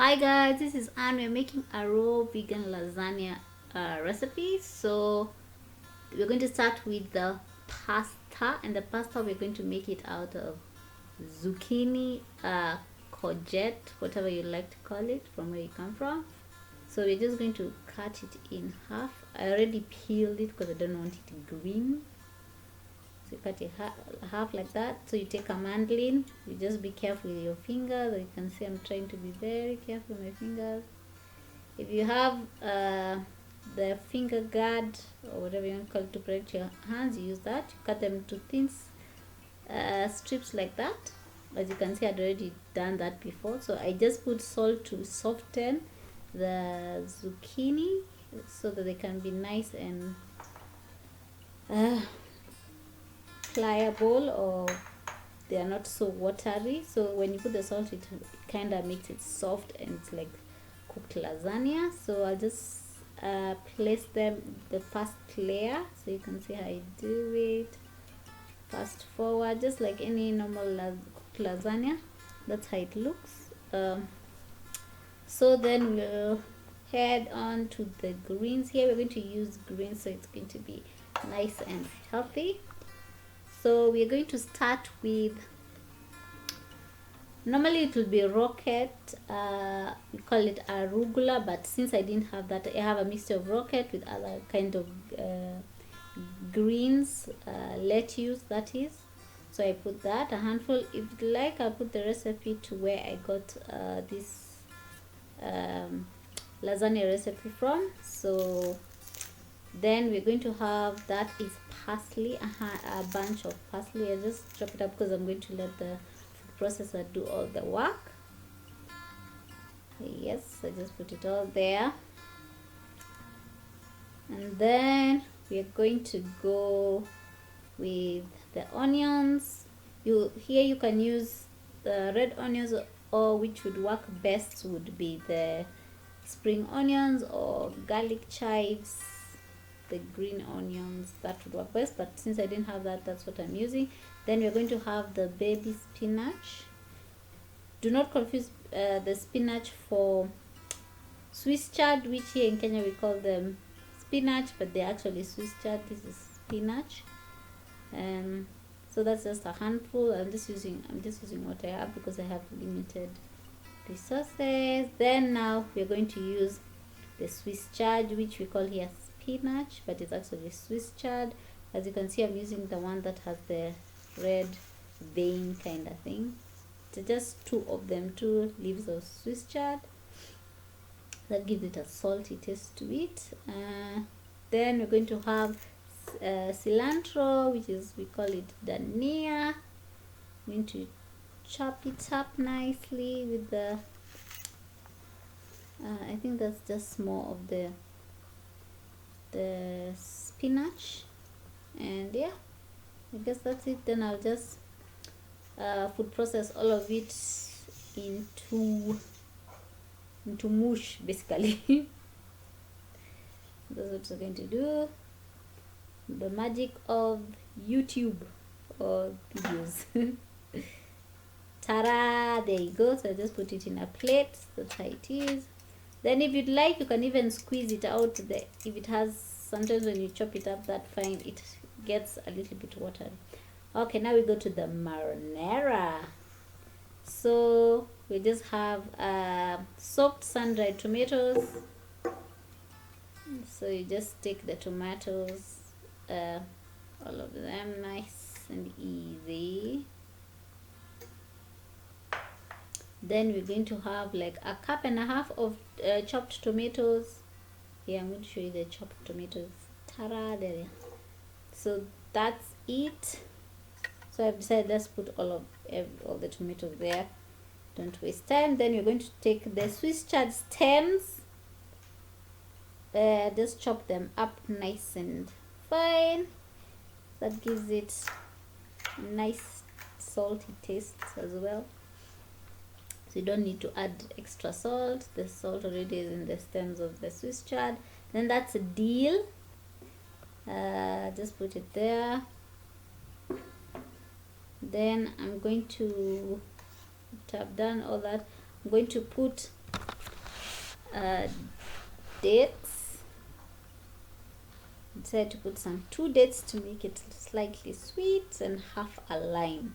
Hi guys, this is Anne. We're making a raw vegan lasagna recipe. So we're going to start with the pasta, and the pasta we're going to make it out of zucchini, courgette, whatever you like to call it from where you come from. So we're just going to cut it in half. I already peeled it because I don't want it green. So you cut it half like that. So you take a mandolin. You just be careful with your fingers. You can see I'm trying to be very careful with my fingers. If you have the finger guard or whatever you want to call it to protect your hands, you use that. You cut them to thin strips like that. As you can see, I'd already done that before. So I just put salt to soften the zucchini so that they can be nice and pliable, or they are not so watery. So when you put the salt, it kind of makes it soft and it's like cooked lasagna. So I'll just place them the first layer, so you can see how I do it. Fast forward, just like any normal cooked lasagna. That's how it looks. So then we'll head on to the greens. Here we're going to use greens, so it's going to be nice and healthy. So we're going to start with, normally it will be rocket, we call it arugula, but since I didn't have that, I have a mixture of rocket with other kind of greens, lettuce that is. So I put that, a handful. If you like, I'll put the recipe to where I got this lasagna recipe from. So then we're going to have, that is parsley, a bunch of parsley. I just chop it up because I'm going to let the food processor do all the work. Yes, I just put it all there. And then we're going to go with the onions. Here you can use the red onions, or which would work best would be the spring onions or garlic chives. The green onions, that would work best, but since I didn't have that, that's what I'm using. Then we're going to have the baby spinach. Do not confuse the spinach for Swiss chard, which here in Kenya we call them spinach, but they're actually Swiss chard. This is spinach. So that's just a handful. I'm just using what I have because I have limited resources. Then now we're going to use the Swiss chard, which we call here spinach, but it's actually Swiss chard. As you can see, I'm using the one that has the red vein kind of thing. So just two of them, 2 leaves of Swiss chard. That gives it a salty taste to it. Then we're going to have cilantro, which is, we call it dania. I'm going to chop it up nicely with the I think that's just more of the spinach, and yeah, I guess that's it. Then I'll just food process all of it into mush, basically. That's what we're going to do. The magic of YouTube or videos. Ta-da! There you go. So I just put it in a plate. That's how it is. Then if you'd like, you can even squeeze it out. If it has, sometimes when you chop it up that fine, it gets a little bit watery. Okay, now we go to the marinara. So we just have soaked sun-dried tomatoes. So you just take the tomatoes, all of them, nice and easy. Then we're going to have like 1.5 cups of chopped tomatoes. Here I'm going to show you the chopped tomatoes. Ta-da, there. So that's it. So I've decided, let's put all the tomatoes there. Don't waste time. Then we're going to take the Swiss chard stems. Just chop them up nice and fine. That gives it a nice salty taste as well. So you don't need to add extra salt. The salt already is in the stems of the Swiss chard. Then that's a dill. Just put it there. Then I'm going to, after I've done all that, I'm going to put dates. I decided to put some 2 dates to make it slightly sweet, and half a lime.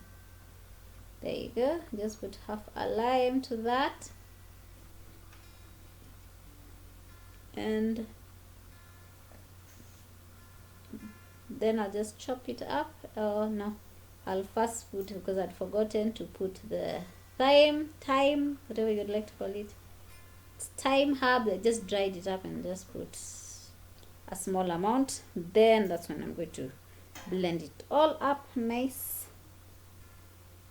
There you go. Just put half a lime to that. And then I'll just chop it up. Oh no, I'll first put, because I'd forgotten to put the thyme, whatever you'd like to call it. It's thyme herb. I just dried it up and just put a small amount. Then that's when I'm going to blend it all up nice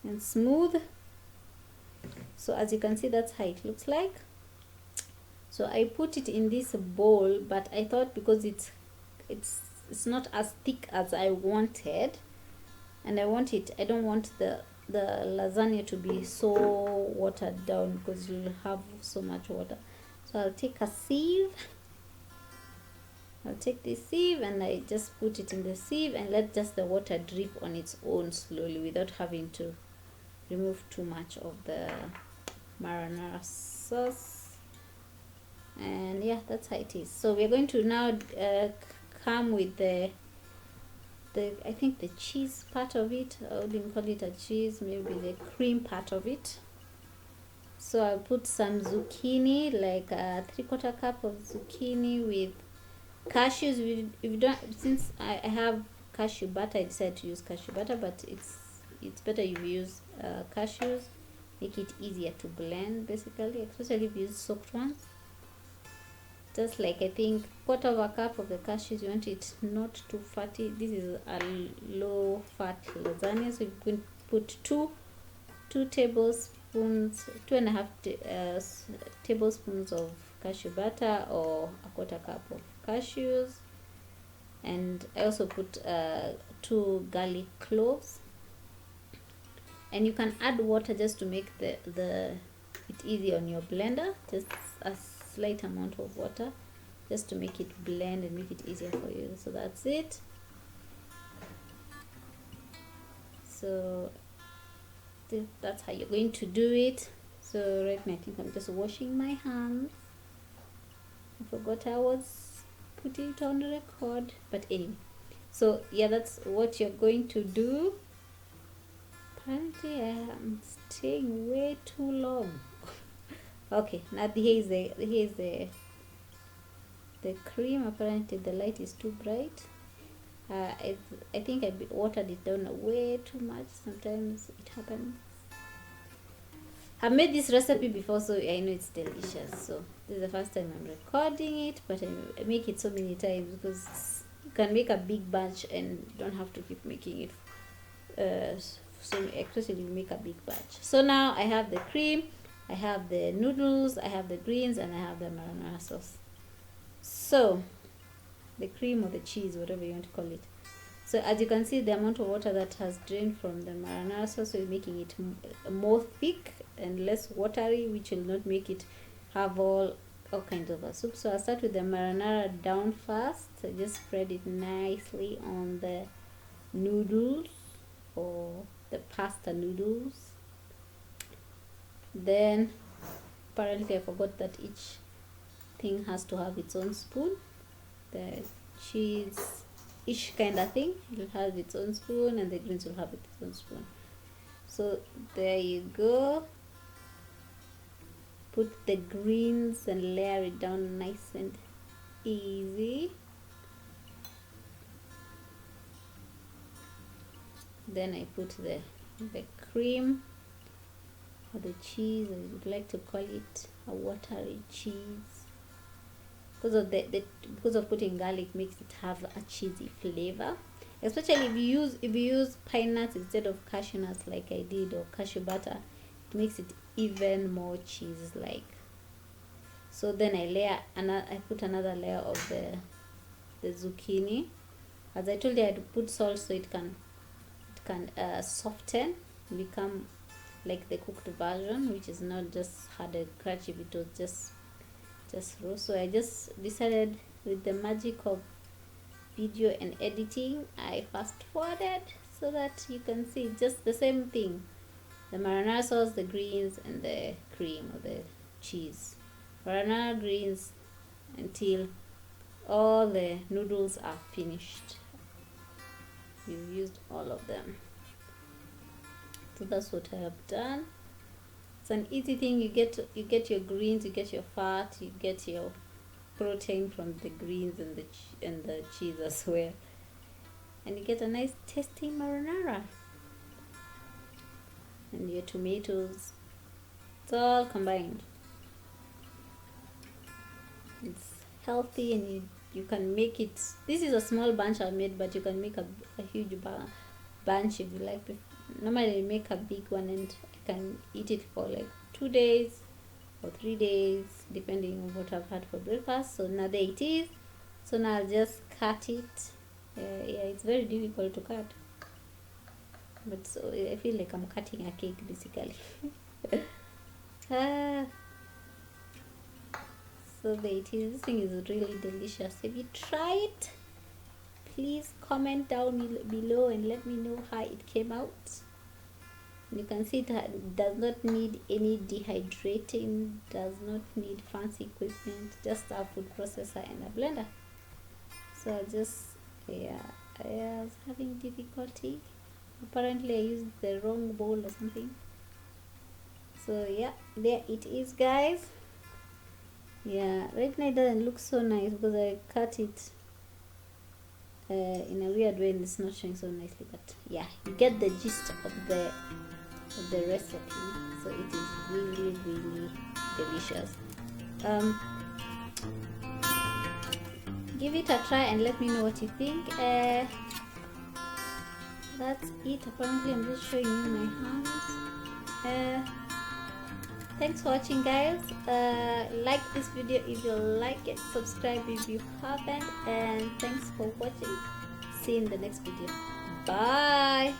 and smooth. So as you can see, that's how it looks like. So I put it in this bowl, but I thought because it's not as thick as I wanted, and I don't want the lasagna to be so watered down, because you'll have so much water. So I'll take a sieve. I'll take this sieve and I just put it in the sieve and let just the water drip on its own slowly, without having to remove too much of the marinara sauce. And yeah, that's how it is. So we're going to now come with the I think the cheese part of it. I wouldn't call it a cheese, maybe the cream part of it. So I'll put some zucchini, like a 3/4 cup of zucchini with cashews. If you don't, since I have cashew butter, I decided to use cashew butter, but it's better if you use cashews. Make it easier to blend, basically, especially if you use soaked ones. Just like, I think 1/4 cup of the cashews. You want it not too fatty. This is a low fat lasagna, so you can put 2 tablespoons, 2.5 tablespoons of cashew butter, or 1/4 cup of cashews. And I also put 2 garlic cloves. And you can add water just to make it easy on your blender. Just a slight amount of water, just to make it blend and make it easier for you. So that's it. So that's how you're going to do it. So right now I think I'm just washing my hands. I forgot I was putting it on record, but anyway. So yeah, that's what you're going to do. Apparently I am staying way too long. Okay, now here's the cream. Apparently the light is too bright. I think I watered it down way too much. Sometimes it happens. I've made this recipe before, so I know it's delicious. So this is the first time I'm recording it, but I make it so many times because you can make a big batch and don't have to keep making it. So especially you make a big batch. So now I have the cream, I have the noodles, I have the greens, and I have the marinara sauce. So the cream or the cheese, whatever you want to call it. So as you can see, the amount of water that has drained from the marinara sauce is making it more thick and less watery, which will not make it have all kinds of a soup. So I'll start with the marinara down first. So just spread it nicely on the noodles, or the pasta noodles. Then apparently I forgot that each thing has to have its own spoon. The cheese, each kind of thing, will have its own spoon, and the greens will have its own spoon. So there you go. Put the greens and layer it down nice and easy. Then I put the cream, or the cheese, I would like to call it a watery cheese, because of putting garlic makes it have a cheesy flavor. Especially if you use pine nuts instead of cashew nuts like I did, or cashew butter, it makes it even more cheese like. So then I put another layer of the zucchini. As I told you, I had to put salt so it can soften, become like the cooked version, which is not just hard and crunchy, it was just raw. So I just decided, with the magic of video and editing, I fast forwarded so that you can see just the same thing: the marinara sauce, the greens, and the cream or the cheese. marinara greens until all the noodles are finished. You've used all of them. So that's what I have done. It's an easy thing. You get your greens, you get your fat, you get your protein from the greens and the cheese as well, and you get a nice tasty marinara. And your tomatoes, it's all combined. It's healthy, and you can make it. This is a small bunch I made, but you can make a huge bunch if you like. Normally I make a big one, and I can eat it for like 2 days or 3 days depending on what I've had for breakfast. So now there it is. So now I'll just cut it. Yeah, it's very difficult to cut, but so I feel like I'm cutting a cake basically. So there it is. This thing is really delicious. If you try it, please comment down below and let me know how it came out. You can see it does not need any dehydrating, does not need fancy equipment, just a food processor and a blender. So I just, yeah, I was having difficulty. Apparently I used the wrong bowl or something. So yeah, there it is, guys. Yeah, right now it doesn't look so nice because I cut it in a weird way and it's not showing so nicely, but yeah, you get the gist of the recipe. So it is really, really delicious. Give it a try and let me know what you think. That's it. Apparently I'm just showing you my hands. Thanks for watching, guys. Like this video if you like it, subscribe if you haven't, and thanks for watching. See you in the next video. Bye.